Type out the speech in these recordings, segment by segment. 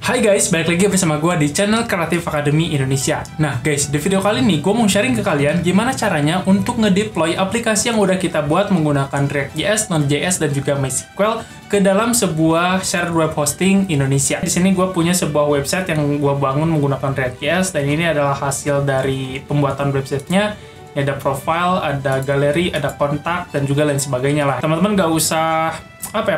Hai guys, balik lagi bersama gue di channel Kreatif Academy Indonesia. Nah guys, di video kali ini gue mau sharing ke kalian gimana caranya untuk ngedeploy aplikasi yang udah kita buat menggunakan React.js, Node.js, dan juga MySQL ke dalam sebuah shared web hosting Indonesia. Di sini gue punya sebuah website yang gue bangun menggunakan React.js, dan ini adalah hasil dari pembuatan websitenya. Ini ada profile, ada galeri, ada kontak, dan juga lain sebagainya lah. Teman-teman gak usah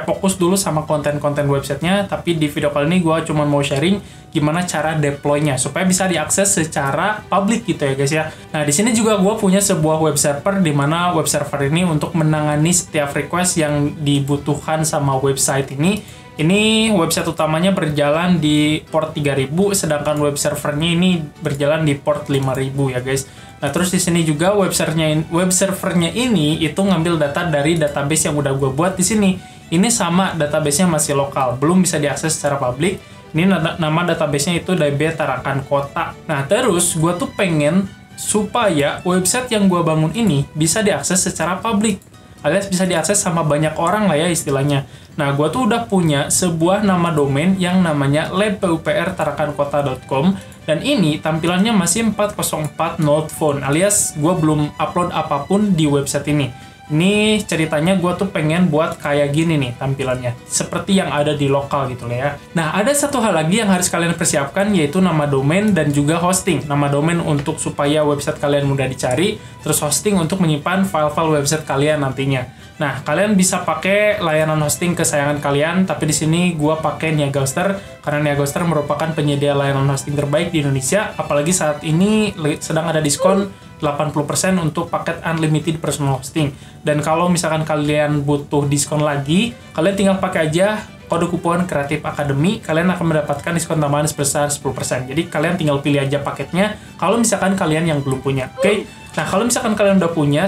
fokus dulu sama konten-konten websitenya, tapi di video kali ini gue cuma mau sharing gimana cara deploy-nya supaya bisa diakses secara public gitu ya guys ya. Nah di sini juga gue punya sebuah web server, di mana web server ini untuk menangani setiap request yang dibutuhkan sama website ini. Ini website utamanya berjalan di port 3000, sedangkan web servernya ini berjalan di port 5000 ya guys. Nah terus di sini juga web servernya ini itu ngambil data dari database yang udah gue buat di sini. Ini sama, database-nya masih lokal, belum bisa diakses secara publik. Ini nama database-nya itu DB Tarakan Kota. Nah terus gue tuh pengen supaya website yang gue bangun ini bisa diakses secara publik, alias bisa diakses sama banyak orang lah ya istilahnya. Nah, gue tuh udah punya sebuah nama domain yang namanya labpuprtarakanKota.com, dan ini tampilannya masih 404 not found, alias gue belum upload apapun di website ini. Ini ceritanya gue tuh pengen buat kayak gini nih tampilannya, seperti yang ada di lokal gitu lah ya. Nah, ada satu hal lagi yang harus kalian persiapkan, yaitu nama domain dan juga hosting. Nama domain untuk supaya website kalian mudah dicari, terus hosting untuk menyimpan file-file website kalian nantinya. Nah, kalian bisa pakai layanan hosting kesayangan kalian, tapi di sini gue pakai Niagahoster, karena Niagahoster merupakan penyedia layanan hosting terbaik di Indonesia, apalagi saat ini sedang ada diskon 80% untuk paket unlimited personal hosting. Dan kalau misalkan kalian butuh diskon lagi, kalian tinggal pakai aja kode kupon Kreatif Academy, kalian akan mendapatkan diskon tambahan sebesar 10%. Jadi kalian tinggal pilih aja paketnya kalau misalkan kalian yang belum punya. Oke? Nah, kalau misalkan kalian udah punya,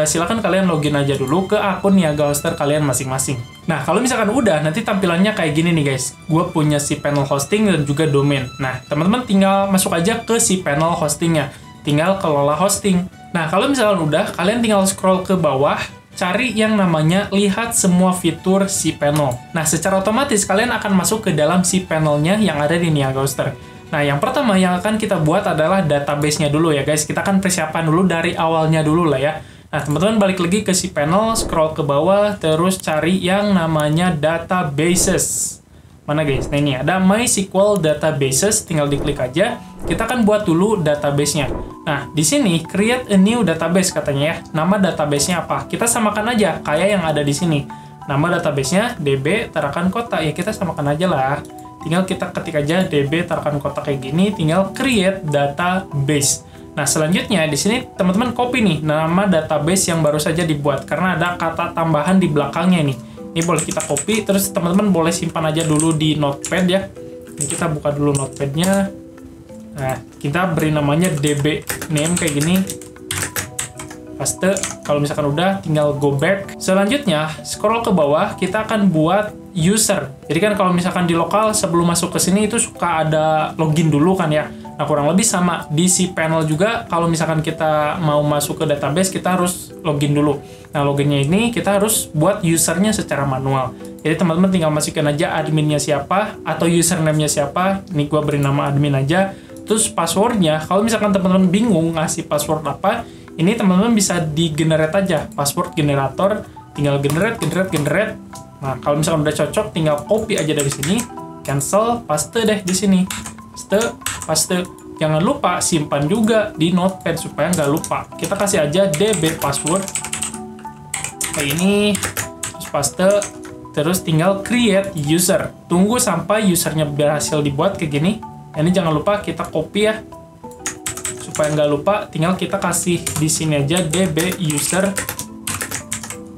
silakan kalian login aja dulu ke akun Niagahoster kalian masing-masing. Nah, kalau misalkan udah, nanti tampilannya kayak gini nih guys. Gue punya si panel hosting dan juga domain. Nah, teman-teman tinggal masuk aja ke si panel hostingnya. Tinggal kelola hosting. Nah, kalau misalkan udah, kalian tinggal scroll ke bawah, cari yang namanya lihat semua fitur si panel. Nah, secara otomatis kalian akan masuk ke dalam si panelnya yang ada di Niagahoster. Nah, yang pertama yang akan kita buat adalah database-nya dulu ya guys. Kita akan persiapan dulu dari awalnya dulu lah ya. Nah, teman-teman balik lagi ke si panel, scroll ke bawah, terus cari yang namanya databases. Mana guys? Nah, ini ada MySQL Databases, tinggal diklik aja. Kita akan buat dulu database-nya. Nah, di sini create a new database katanya ya. Nama database-nya apa? Kita samakan aja kayak yang ada di sini. Nama database-nya DB Tarakan Kota. Ya, kita samakan aja lah. Tinggal kita ketik aja DB Tarakan Kota kayak gini, tinggal create database. Nah, selanjutnya di sini teman-teman copy nih nama database yang baru saja dibuat, karena ada kata tambahan di belakangnya nih. Ini boleh kita copy, terus teman-teman boleh simpan aja dulu di notepad ya. Ini kita buka dulu notepadnya. Nah, kita beri namanya DB name kayak gini. Paste. Kalau misalkan udah, tinggal go back. Selanjutnya, scroll ke bawah, kita akan buat user. Jadi kan kalau misalkan di lokal sebelum masuk ke sini itu suka ada login dulu kan ya. Nah, kurang lebih sama di si panel juga, kalau misalkan kita mau masuk ke database, kita harus login dulu. Nah, loginnya ini kita harus buat usernya secara manual. Jadi teman-teman tinggal masukin aja adminnya siapa atau username-nya siapa. Ini gua beri nama admin aja. Terus passwordnya, kalau misalkan teman-teman bingung ngasih password apa, ini teman-teman bisa di-generate aja, password generator, tinggal generate. Nah, kalau misalkan udah cocok, tinggal copy aja dari sini, cancel, paste deh di sini. Paste. Jangan lupa simpan juga di notepad supaya nggak lupa. Kita kasih aja DB password. Kayak ini, terus paste, terus tinggal create user. Tunggu sampai usernya berhasil dibuat kayak gini. Ini jangan lupa kita copy ya. Supaya nggak lupa, tinggal kita kasih di sini aja DB user.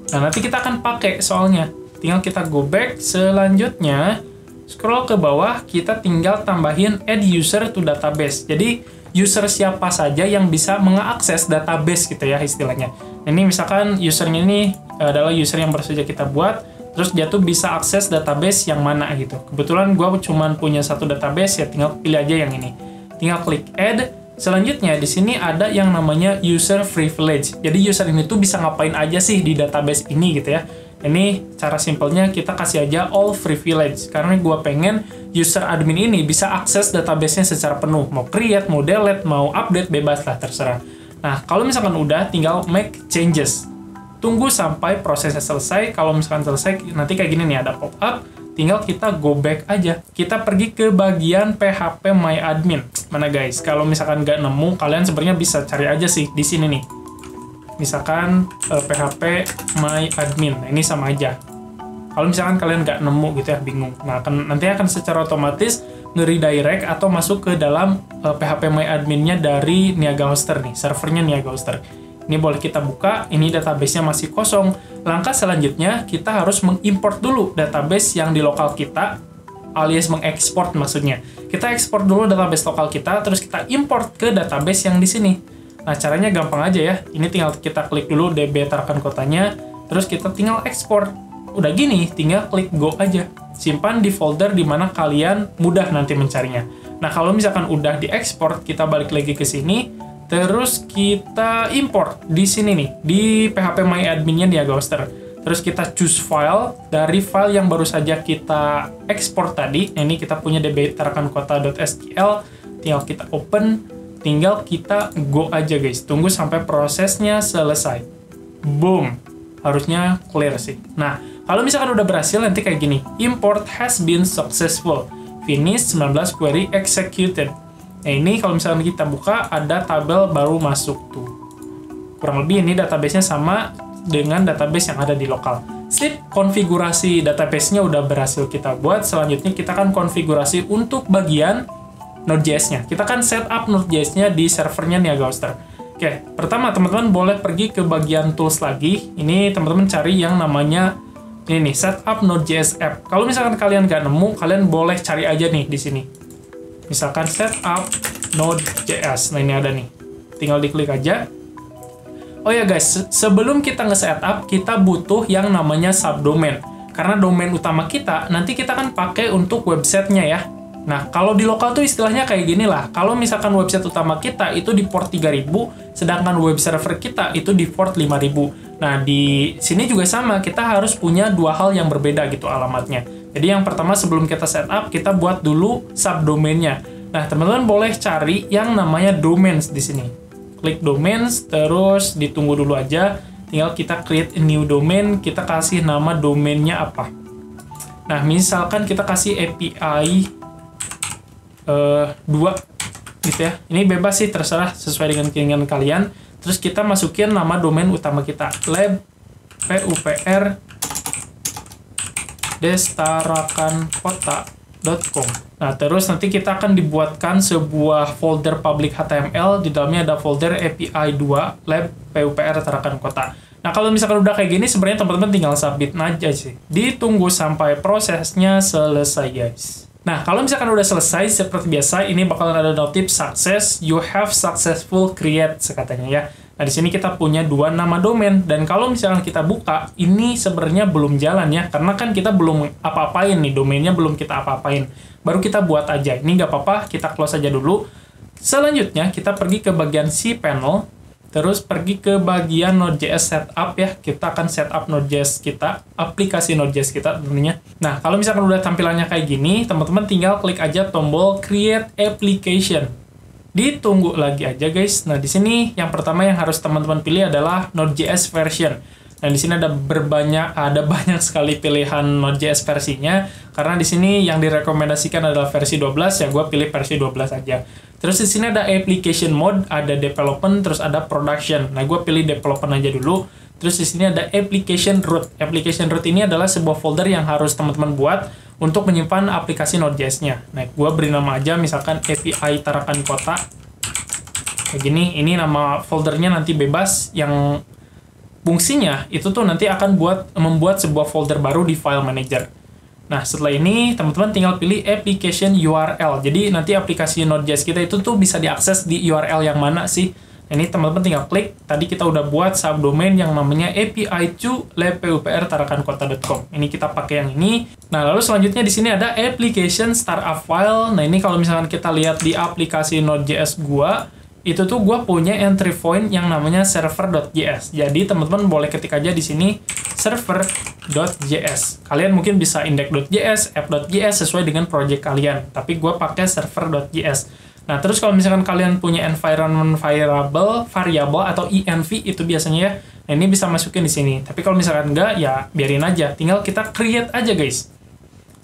Nah, nanti kita akan pakai soalnya. Tinggal kita go back. Selanjutnya, scroll ke bawah, kita tinggal tambahin add user to database. Jadi, user siapa saja yang bisa mengakses database gitu ya istilahnya. Ini misalkan usernya ini adalah user yang baru saja kita buat, terus dia tuh bisa akses database yang mana gitu. Kebetulan gue cuma punya satu database, ya tinggal pilih aja yang ini. Tinggal klik add. Selanjutnya di sini ada yang namanya user privilege. Jadi user ini tuh bisa ngapain aja sih di database ini gitu ya. Ini cara simpelnya kita kasih aja all privilege, karena gue pengen user admin ini bisa akses database-nya secara penuh. Mau create, mau delete, mau update, bebas lah, terserah. Nah, kalau misalkan udah, tinggal make changes. Tunggu sampai prosesnya selesai. Kalau misalkan selesai, nanti kayak gini nih, ada pop-up. Tinggal kita go back aja. Kita pergi ke bagian PHP My Admin. Mana guys? Kalau misalkan nggak nemu, kalian sebenarnya bisa cari aja sih di sini nih. Misalkan PHP My Admin, nah, ini sama aja. Kalau misalkan kalian nggak nemu gitu ya, bingung, nah nanti akan secara otomatis nge-redirect atau masuk ke dalam PHP My Admin-nya dari Niaga Hoster nih, servernya Niaga Hoster. Ini boleh kita buka, ini database-nya masih kosong. Langkah selanjutnya, kita harus mengimport dulu database yang di lokal kita, alias mengekspor maksudnya. Kita ekspor dulu database lokal kita, terus kita import ke database yang di sini. Nah, caranya gampang aja ya. Ini tinggal kita klik dulu DB Tarakan Kotanya, terus kita tinggal ekspor. Udah gini, tinggal klik Go aja. Simpan di folder di mana kalian mudah nanti mencarinya. Nah, kalau misalkan udah diekspor, kita balik lagi ke sini, terus kita import di sini nih, di PHP My Admin-nya Niaga Hoster. Terus kita choose file, dari file yang baru saja kita ekspor tadi, ini kita punya dbtarakanKota.sql, tinggal kita open, tinggal kita go aja guys, tunggu sampai prosesnya selesai. Boom, harusnya clear sih. Nah, kalau misalkan udah berhasil nanti kayak gini, import has been successful, finish 19 query executed. Nah ini kalau misalkan kita buka, ada tabel baru masuk tuh. Kurang lebih ini database-nya sama dengan database yang ada di lokal. Sip, konfigurasi database-nya udah berhasil kita buat. Selanjutnya kita akan konfigurasi untuk bagian Node.js-nya. Kita kan setup Node.js-nya di servernya Niaga Hoster. Oke, pertama teman-teman boleh pergi ke bagian tools lagi. Ini teman-teman cari yang namanya ini nih, setup Node.js app. Kalau misalkan kalian nggak nemu, kalian boleh cari aja nih di sini. Misalkan setup Node.js. Nah, ini ada nih. Tinggal diklik aja. Oh ya guys, sebelum kita nge-setup, kita butuh yang namanya subdomain. Karena domain utama kita, nanti kita kan pakai untuk websitenya ya. Nah, kalau di lokal tuh istilahnya kayak gini lah. Kalau misalkan website utama kita itu di port 3000, sedangkan web server kita itu di port 5000. Nah, di sini juga sama, kita harus punya dua hal yang berbeda gitu alamatnya. Jadi yang pertama sebelum kita setup, kita buat dulu subdomainnya. Nah, teman-teman boleh cari yang namanya domains di sini. Klik domains, terus ditunggu dulu aja. Tinggal kita create a new domain, kita kasih nama domainnya apa. Nah, misalkan kita kasih API 2 gitu ya. Ini bebas sih, terserah sesuai dengan keinginan kalian. Terus kita masukin nama domain utama kita, lab pupr destarakanKota.com. Nah, terus nanti kita akan dibuatkan sebuah folder public HTML, di dalamnya ada folder API 2 lab pupr Tarakan Kota. Nah, kalau misalkan udah kayak gini, sebenarnya teman-teman tinggal submit aja sih. Ditunggu sampai prosesnya selesai, guys. Nah, kalau misalkan udah selesai, seperti biasa, ini bakalan ada notif success, you have successful create, katanya ya. Nah, di sini kita punya dua nama domain, dan kalau misalkan kita buka, ini sebenarnya belum jalan ya, karena kan kita belum apa-apain nih, domainnya belum kita apa-apain. Baru kita buat aja, ini nggak apa-apa, kita close aja dulu. Selanjutnya, kita pergi ke bagian cPanel, terus pergi ke bagian Node.js setup ya. Kita akan setup Node.js kita, aplikasi Node.js kita tentunya. Nah, kalau misalkan udah tampilannya kayak gini, teman-teman tinggal klik aja tombol Create Application. Ditunggu lagi aja guys. Nah, di sini yang pertama yang harus teman-teman pilih adalah Node.js version. Nah, di sini ada banyak sekali pilihan Node.js versinya, karena di sini yang direkomendasikan adalah versi 12, ya gue pilih versi 12 aja. Terus di sini ada application mode, ada development, terus ada production. Nah, gue pilih development aja dulu. Terus di sini ada application root. Application root ini adalah sebuah folder yang harus teman-teman buat untuk menyimpan aplikasi Node.js-nya. Nah, gue beri nama aja misalkan API Tarakan Kota. Kayak gini, ini nama foldernya nanti bebas, yang fungsinya itu tuh nanti akan membuat sebuah folder baru di file manager. Nah, setelah ini teman-teman tinggal pilih application URL. Jadi nanti aplikasi Node.js kita itu tuh bisa diakses di URL yang mana sih. Nah, ini teman-teman tinggal klik. Tadi kita udah buat subdomain yang namanya API2.labpupr.tarakanKota.com. Ini kita pakai yang ini. Nah, lalu selanjutnya di sini ada application startup file. Nah, ini kalau misalkan kita lihat di aplikasi Node.js gua, itu tuh gue punya entry point yang namanya server.js. Jadi teman-teman boleh ketik aja di sini server.js. Kalian mungkin bisa index.js, app.js sesuai dengan project kalian. Tapi gue pakai server.js. Nah, terus kalau misalkan kalian punya environment variable atau env itu biasanya ya, nah ini bisa masukin di sini. Tapi kalau misalkan enggak, ya biarin aja. Tinggal kita create aja, guys.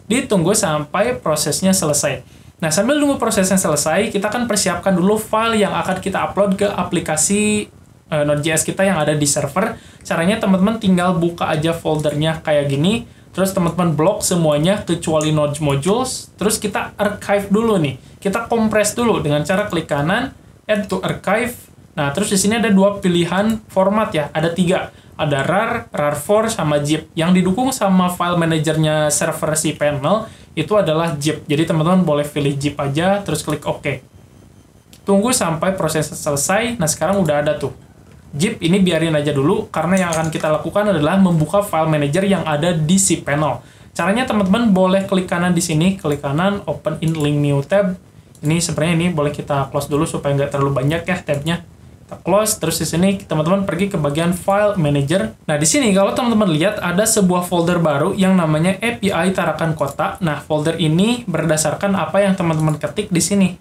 Ditunggu sampai prosesnya selesai. Nah, sambil nunggu prosesnya selesai, kita akan persiapkan dulu file yang akan kita upload ke aplikasi Node.js kita yang ada di server. Caranya teman-teman tinggal buka aja foldernya kayak gini, terus teman-teman blok semuanya kecuali Node modules, terus kita archive dulu nih. Kita kompres dulu dengan cara klik kanan, add to archive. Nah, terus di sini ada dua pilihan format ya, ada 3. Ada RAR, RAR4, sama zip. Yang didukung sama file manajernya server cPanel itu adalah zip. Jadi teman-teman boleh pilih zip aja, terus klik OK. Tunggu sampai prosesnya selesai. Nah, sekarang udah ada tuh. Zip ini biarin aja dulu, karena yang akan kita lakukan adalah membuka file manager yang ada di cPanel. Caranya teman-teman boleh klik kanan di sini, klik kanan, open in link new tab. Ini sebenarnya ini boleh kita close dulu supaya nggak terlalu banyak ya tabnya. Kita close, terus di sini teman-teman pergi ke bagian file manager. Nah, di sini kalau teman-teman lihat ada sebuah folder baru yang namanya API Tarakan Kota. Nah, folder ini berdasarkan apa yang teman-teman ketik di sini.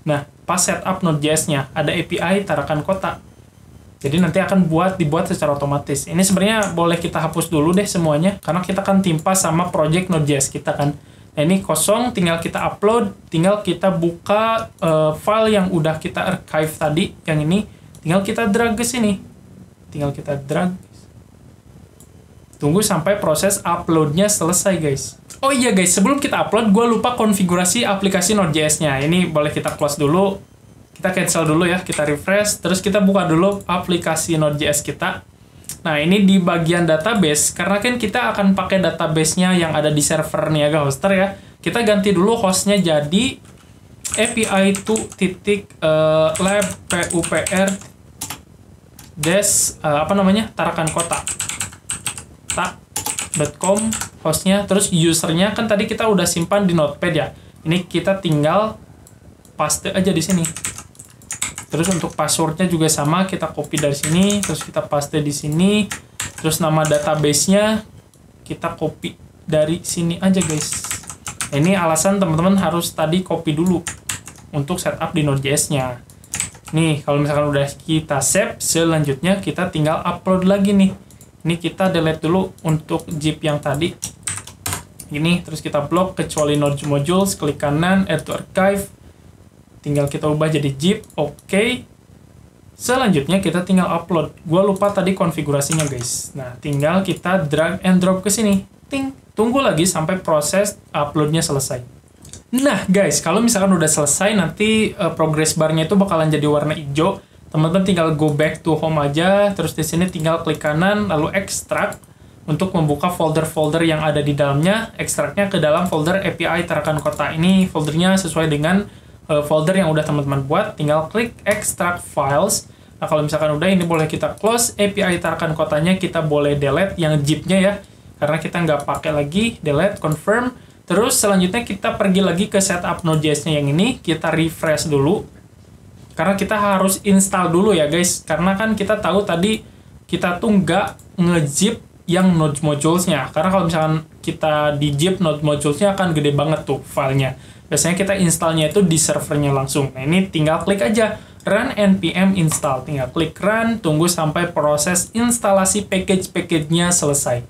Nah, pas setup Node.js-nya ada API Tarakan Kota. Jadi nanti akan dibuat secara otomatis. Ini sebenarnya boleh kita hapus dulu deh semuanya, karena kita akan timpa sama project Node.js kita kan. Nah, ini kosong, tinggal kita upload, tinggal kita buka file yang udah kita archive tadi, yang ini. Tinggal kita drag ke sini. Tinggal kita drag. Tunggu sampai proses uploadnya selesai, guys. Oh iya, guys. Sebelum kita upload, gue lupa konfigurasi aplikasi Node.js-nya. Ini boleh kita close dulu. Kita cancel dulu ya. Kita refresh. Terus kita buka dulu aplikasi Node.js kita. Nah, ini di bagian database. Karena kan kita akan pakai database-nya yang ada di server Niaga Hoster ya. Kita ganti dulu host-nya jadi API2.lab PUPR Tarakan Kota .com hostnya, terus usernya kan tadi kita udah simpan di notepad ya. Ini kita tinggal paste aja di sini. Terus untuk passwordnya juga sama, kita copy dari sini, terus kita paste di sini. Terus nama database-nya kita copy dari sini aja, guys. Ini alasan teman-teman harus tadi copy dulu untuk setup di Node.js-nya. Nih, kalau misalkan udah kita save, selanjutnya kita tinggal upload lagi nih. Ini kita delete dulu untuk zip yang tadi. Ini, terus kita blok kecuali Node modules, klik kanan, add to archive. Tinggal kita ubah jadi zip, oke. Selanjutnya kita tinggal upload. Gua lupa tadi konfigurasinya, guys. Nah, tinggal kita drag and drop ke sini. Ting, tunggu lagi sampai proses uploadnya selesai. Nah, guys, kalau misalkan udah selesai, nanti progress bar-nya itu bakalan jadi warna hijau. Teman-teman tinggal go back to home aja, terus di sini tinggal klik kanan, lalu extract untuk membuka folder-folder yang ada di dalamnya. Extract-nya ke dalam folder API Tarakan Kota. Ini foldernya sesuai dengan folder yang udah teman-teman buat. Tinggal klik extract files. Nah, kalau misalkan udah, ini boleh kita close. API Tarakan Kotanya kita boleh delete yang zip-nya ya, karena kita nggak pakai lagi. Delete, confirm. Terus selanjutnya kita pergi lagi ke setup Node.js-nya yang ini, kita refresh dulu. Karena kita harus install dulu ya, guys. Karena kan kita tahu tadi kita tuh nggak nge-zip yang Node modules-nya. Karena kalau misalkan kita di zip Node modules-nya akan gede banget tuh filenya. Biasanya kita installnya itu di servernya langsung. Nah, ini tinggal klik aja run npm install. Tinggal klik run, tunggu sampai proses instalasi package-package-nya selesai.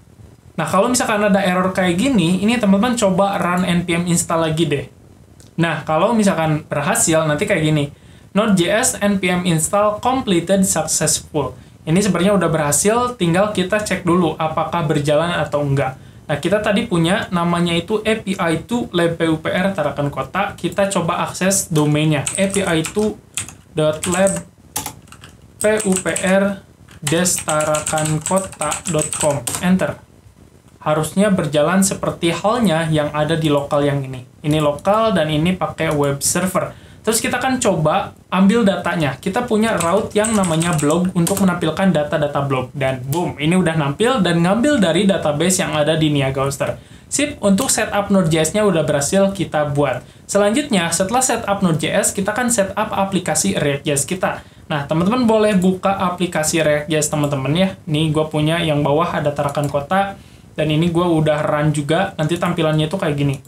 Nah, kalau misalkan ada error kayak gini, ini teman-teman coba run npm install lagi deh. Nah, kalau misalkan berhasil, nanti kayak gini. Node.js npm install completed successful. Ini sebenarnya udah berhasil, tinggal kita cek dulu apakah berjalan atau enggak. Nah, kita tadi punya namanya itu API2.lab PUPR Tarakan Kota. Kita coba akses domainnya API2.lab PUPR-tarakankota.com. Enter. Harusnya berjalan seperti halnya yang ada di lokal yang ini. Ini lokal dan ini pakai web server. Terus kita akan coba ambil datanya. Kita punya route yang namanya blog untuk menampilkan data-data blog. Dan boom, ini udah nampil dan ngambil dari database yang ada di Niaga Hoster. Sip, untuk setup Node.js-nya udah berhasil kita buat. Selanjutnya, setelah setup Node.js, kita akan setup aplikasi React.js kita. Nah, teman-teman boleh buka aplikasi React.js teman-teman ya. Ini gue punya yang bawah ada tarakan kota, dan ini gue udah run juga, nanti tampilannya itu kayak gini.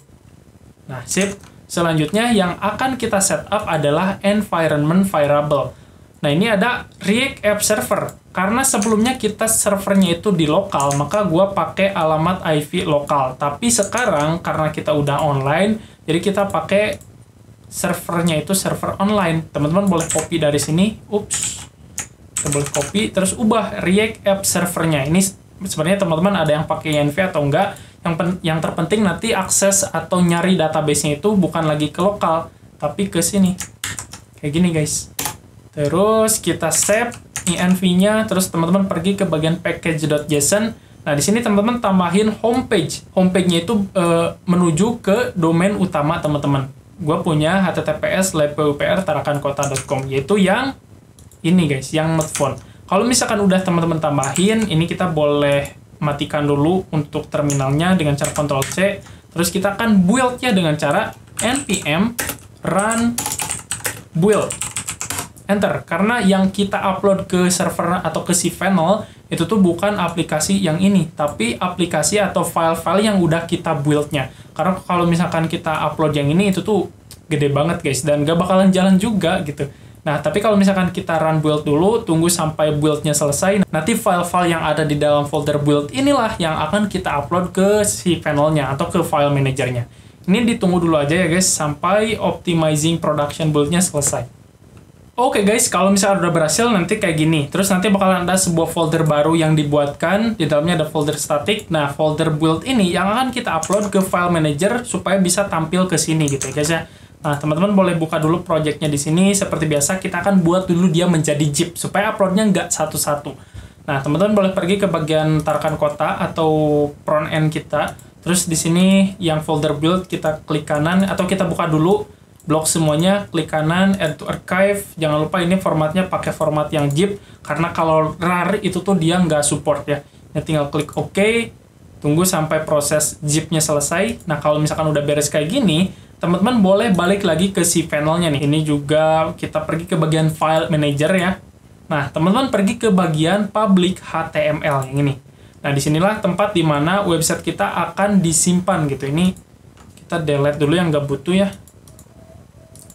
Nah, sip. Selanjutnya, yang akan kita setup adalah environment variable. Nah, ini ada React App Server. Karena sebelumnya kita servernya itu di lokal, maka gue pakai alamat IP lokal. Tapi sekarang, karena kita udah online, jadi kita pakai servernya itu server online. Teman-teman boleh copy dari sini. Ups. Kita boleh copy, terus ubah React App Servernya. Ini sebenarnya teman-teman ada yang pakai YNV atau enggak. Yang terpenting nanti akses atau nyari database-nya itu bukan lagi ke lokal, tapi ke sini. Kayak gini, guys. Terus kita save env-nya, terus teman-teman pergi ke bagian package.json. Nah, di sini teman-teman tambahin homepage. Homepage-nya itu menuju ke domain utama teman-teman. Gue punya https://pupr-tarakan-kota.com, yaitu yang ini, guys, yang node-phone. Kalau misalkan udah teman-teman tambahin, ini kita boleh matikan dulu untuk terminalnya dengan cara Ctrl+C. Terus kita akan build-nya dengan cara npm run build. Enter. Karena yang kita upload ke server atau ke cPanel itu tuh bukan aplikasi yang ini, tapi aplikasi atau file-file yang udah kita build-nya. Karena kalau misalkan kita upload yang ini, itu tuh gede banget, guys, dan gak bakalan jalan juga gitu. Nah, tapi kalau misalkan kita run build dulu, tunggu sampai build-nya selesai, nanti file-file yang ada di dalam folder build inilah yang akan kita upload ke cPanel-nya atau ke file manager-nya. Ini ditunggu dulu aja ya, guys, sampai optimizing production build-nya selesai. Oke, guys, kalau misalnya udah berhasil, nanti kayak gini. Terus nanti bakalan ada sebuah folder baru yang dibuatkan, di dalamnya ada folder static. Nah, folder build ini yang akan kita upload ke file manager supaya bisa tampil ke sini gitu ya, guys ya. Nah, teman-teman boleh buka dulu projectnya di sini. Seperti biasa, kita akan buat dulu dia menjadi zip, supaya uploadnya nggak satu-satu. Nah, teman-teman boleh pergi ke bagian tarakan kota atau front end kita. Terus di sini yang folder build, kita klik kanan, atau kita buka dulu, blok semuanya, klik kanan, add to archive. Jangan lupa ini formatnya pakai format yang zip, karena kalau RAR itu tuh dia nggak support ya. Ini tinggal klik OK, tunggu sampai proses zip-nya selesai. Nah, kalau misalkan udah beres kayak gini, teman-teman boleh balik lagi ke cPanel-nya nih. Ini juga kita pergi ke bagian file manager ya. Nah, teman-teman pergi ke bagian public HTML yang ini. Nah, disinilah tempat dimana website kita akan disimpan gitu. Ini kita delete dulu yang nggak butuh ya.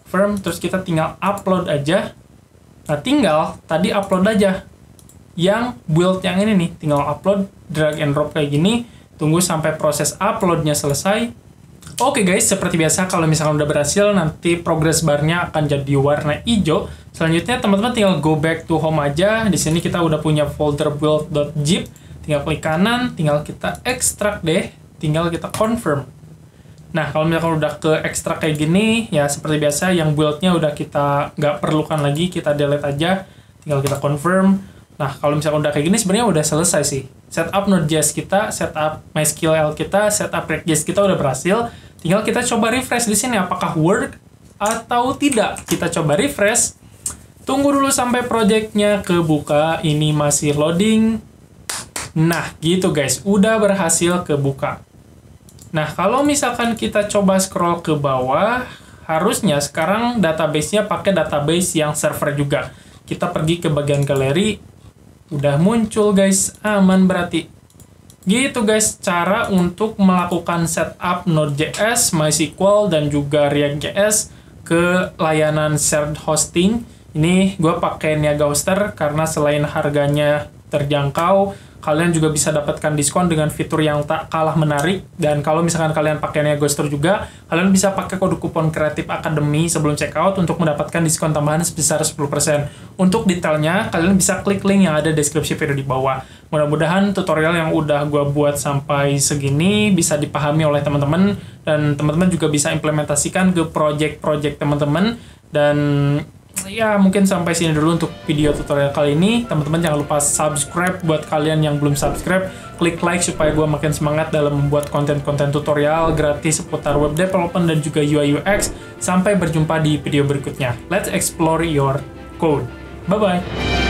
Firm, terus kita tinggal upload aja. Nah, tinggal tadi upload aja. Yang build yang ini nih, tinggal upload, drag and drop kayak gini. Tunggu sampai proses uploadnya selesai. Oke, guys, seperti biasa kalau misalkan udah berhasil, nanti progress bar-nya akan jadi warna hijau. Selanjutnya teman-teman tinggal go back to home aja. Di sini kita udah punya folder build.zip. Tinggal klik kanan, tinggal kita ekstrak deh, tinggal kita confirm. Nah, kalau misalkan udah ke ekstrak kayak gini, ya seperti biasa yang build-nya udah kita nggak perlukan lagi, kita delete aja, tinggal kita confirm. Nah, kalau misalkan udah kayak gini sebenarnya udah selesai sih. Setup Node.js kita, setup MySQL kita, setup React.js kita udah berhasil. Tinggal kita coba refresh di sini apakah work atau tidak. Kita coba refresh. Tunggu dulu sampai projectnya kebuka. Ini masih loading. Nah, gitu guys, udah berhasil kebuka. Nah, kalau misalkan kita coba scroll ke bawah, harusnya sekarang database-nya pakai database yang server juga. Kita pergi ke bagian galeri. Udah muncul guys, aman berarti. Gitu guys, cara untuk melakukan setup Node.js, MySQL, dan juga React.js ke layanan shared hosting. Ini gue pakai Niaga Hoster karena selain harganya terjangkau, kalian juga bisa dapatkan diskon dengan fitur yang tak kalah menarik. Dan kalau misalkan kalian pakai Niaga Hoster juga, kalian bisa pakai kode kupon Creative Academy sebelum checkout untuk mendapatkan diskon tambahan sebesar 10%. Untuk detailnya, kalian bisa klik link yang ada di deskripsi video di bawah. Mudah-mudahan tutorial yang udah gue buat sampai segini bisa dipahami oleh teman-teman, dan teman-teman juga bisa implementasikan ke project-project teman-teman. Dan ya, mungkin sampai sini dulu untuk video tutorial kali ini. Teman-teman jangan lupa subscribe buat kalian yang belum subscribe. Klik like supaya gue makin semangat dalam membuat konten-konten tutorial gratis seputar web development dan juga UI UX. Sampai berjumpa di video berikutnya. Let's explore your code. Bye-bye.